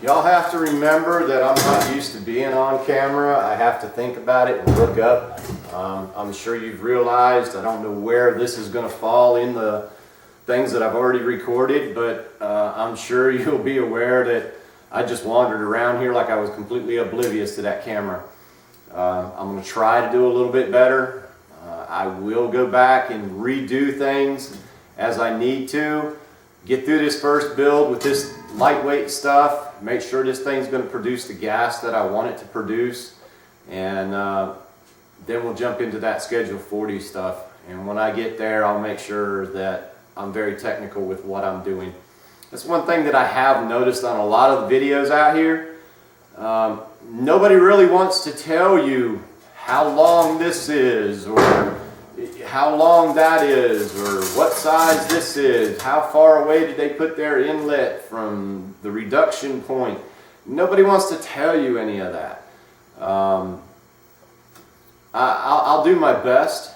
Y'all have to remember that I'm not used to being on camera. I have to think about it and look up. I'm sure you've realized I don't know where this is going to fall in the things that I've already recorded, but I'm sure you'll be aware that I just wandered around here like I was completely oblivious to that camera. I'm going to try to do a little bit better. I will go back and redo things as I need to. Get through this first build with this lightweight stuff, make sure this thing's going to produce the gas that I want it to produce, and then we'll jump into that Schedule 40 stuff. And when I get there, I'll make sure that I'm very technical with what I'm doing. That's one thing that I have noticed on a lot of the videos out here. Nobody really wants to tell you how long this is, or how long that is, or what size this is, how far away did they put their inlet from the reduction point. Nobody wants to tell you any of that. I'll do my best.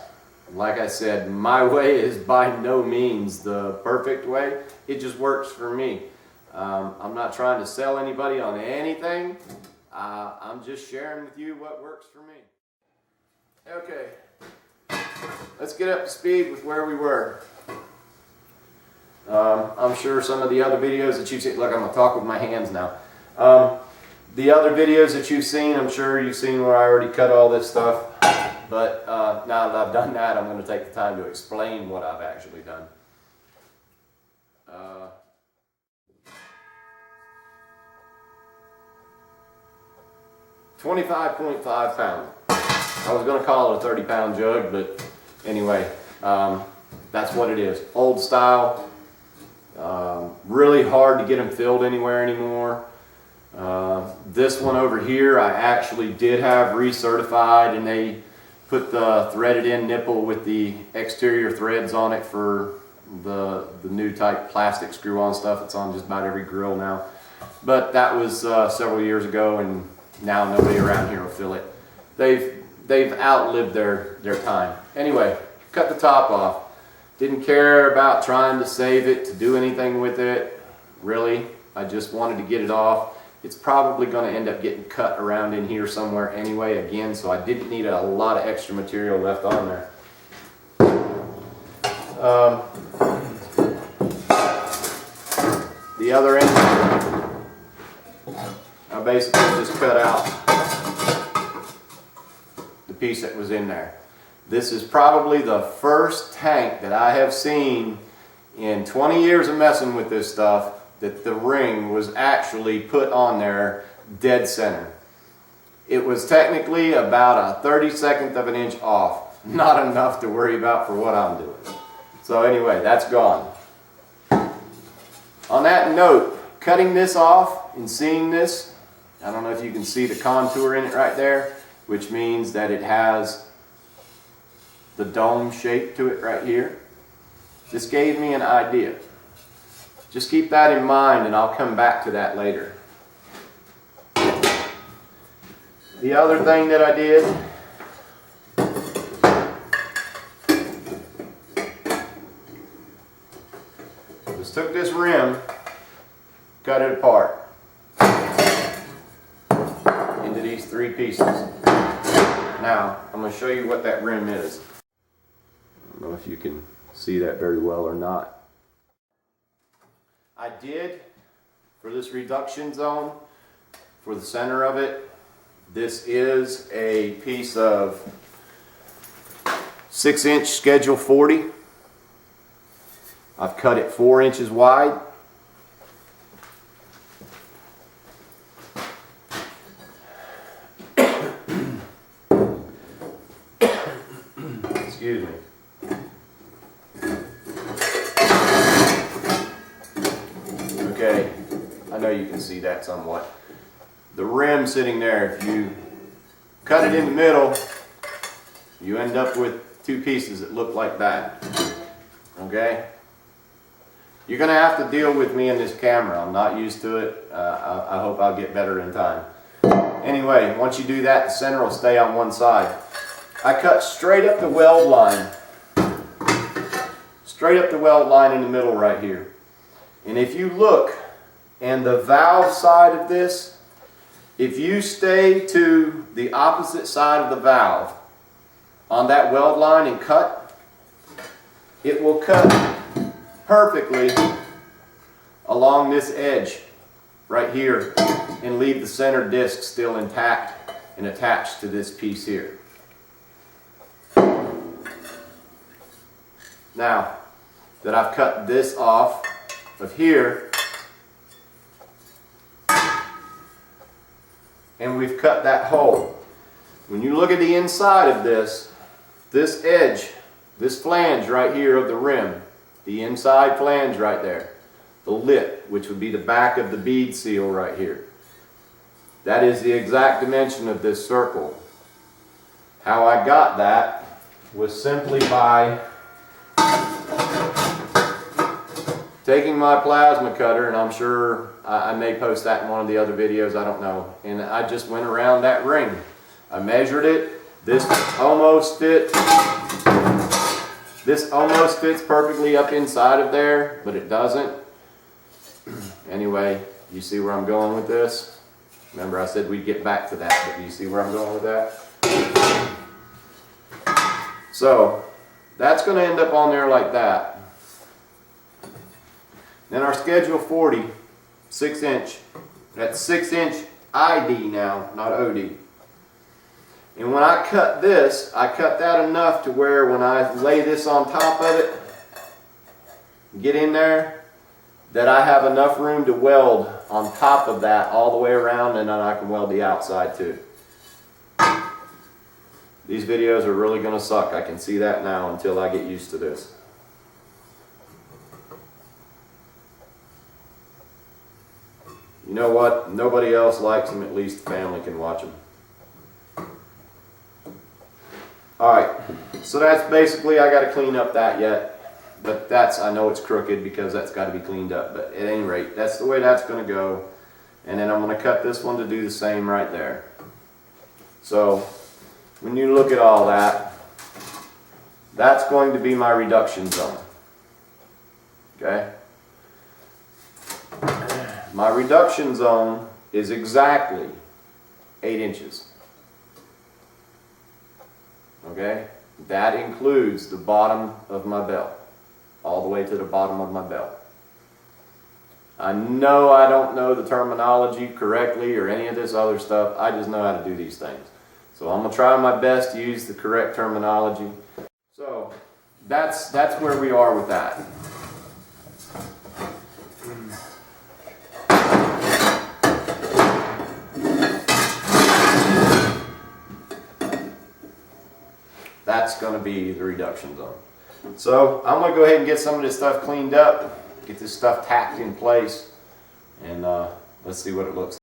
Like I said, my way is by no means the perfect way. It just works for me. I'm not trying to sell anybody on anything. I'm just sharing with you what works for me. Okay. Let's get up to speed with where we were. I'm sure some of the other videos that you've seen, look, I'm going to talk with my hands now. The other videos that you've seen, I'm sure you've seen where I already cut all this stuff. But now that I've done that, I'm going to take the time to explain what I've actually done. 25.5 pounds. I was going to call it a 30-pound jug, but anyway, that's what it is. Old style. Really hard to get them filled anywhere anymore. This one over here I actually did have recertified, and they put the threaded in nipple with the exterior threads on it for the new type plastic screw-on stuff that's on just about every grill now. But that was several years ago, and now nobody around here will fill it. They've outlived their time. Anyway, cut the top off. Didn't care about trying to save it, to do anything with it. Really, I just wanted to get it off. It's probably going to end up getting cut around in here somewhere anyway again, so I didn't need a lot of extra material left on there. The other end, I basically just cut out the piece that was in there. This is probably the first tank that I have seen in 20 years of messing with this stuff that the ring was actually put on there dead center. It was technically about a 32nd of an inch off. Not enough to worry about for what I'm doing. So anyway, that's gone. On that note, cutting this off and seeing this, I don't know if you can see the contour in it right there, which means that it has the dome shape to it right here. This gave me an idea. Just keep that in mind, and I'll come back to that later. The other thing that I did, just took this rim, cut it apart into these three pieces. Now, I'm going to show you what that rim is. I don't know if you can see that very well or not. I did, for this reduction zone, for the center of it, this is a piece of 6-inch Schedule 40. I've cut it 4 inches wide. Excuse me. Okay, I know you can see that somewhat. The rim sitting there, if you cut it in the middle, you end up with two pieces that look like that. Okay? You're going to have to deal with me in this camera. I'm not used to it. I hope I'll get better in time. Anyway, once you do that, the center will stay on one side. I cut straight up the weld line. Straight up the weld line in the middle right here. And if you look And the valve side of this, if you stay to the opposite side of the valve on that weld line and cut, it will cut perfectly along this edge right here and leave the center disc still intact and attached to this piece here. Now that I've cut this off of here, and we've cut that hole, when you look at the inside of this edge, this flange right here of the rim, the inside flange right there, the lip, which would be the back of the bead seal right here, that is the exact dimension of this circle. How I got that was simply by taking my plasma cutter, and I'm sure I may post that in one of the other videos, I don't know, and I just went around that ring. I measured it. This almost fits perfectly up inside of there, but it doesn't. Anyway, you see where I'm going with this? Remember I said we'd get back to that, but do you see where I'm going with that? So that's going to end up on there like that. Then our Schedule 40, 6-inch, that's 6-inch ID now, not OD. And when I cut this, I cut that enough to where when I lay this on top of it, get in there, that I have enough room to weld on top of that all the way around, and then I can weld the outside too. These videos are really going to suck. I can see that now until I get used to this. You know what? Nobody else likes them. At least the family can watch them. Alright, so that's basically, I got to clean up that yet. But that's, I know it's crooked because that's got to be cleaned up. But at any rate, that's the way that's going to go. And then I'm going to cut this one to do the same right there. So when you look at all that, that's going to be my reduction zone. Okay? My reduction zone is exactly 8 inches. Okay? That includes the bottom of my belt, all the way to the bottom of my belt. I know I don't know the terminology correctly or any of this other stuff. I just know how to do these things. So I'm going to try my best to use the correct terminology. So that's where we are with that. That's going to be the reduction zone. So I'm going to go ahead and get some of this stuff cleaned up, get this stuff tacked in place, and let's see what it looks like.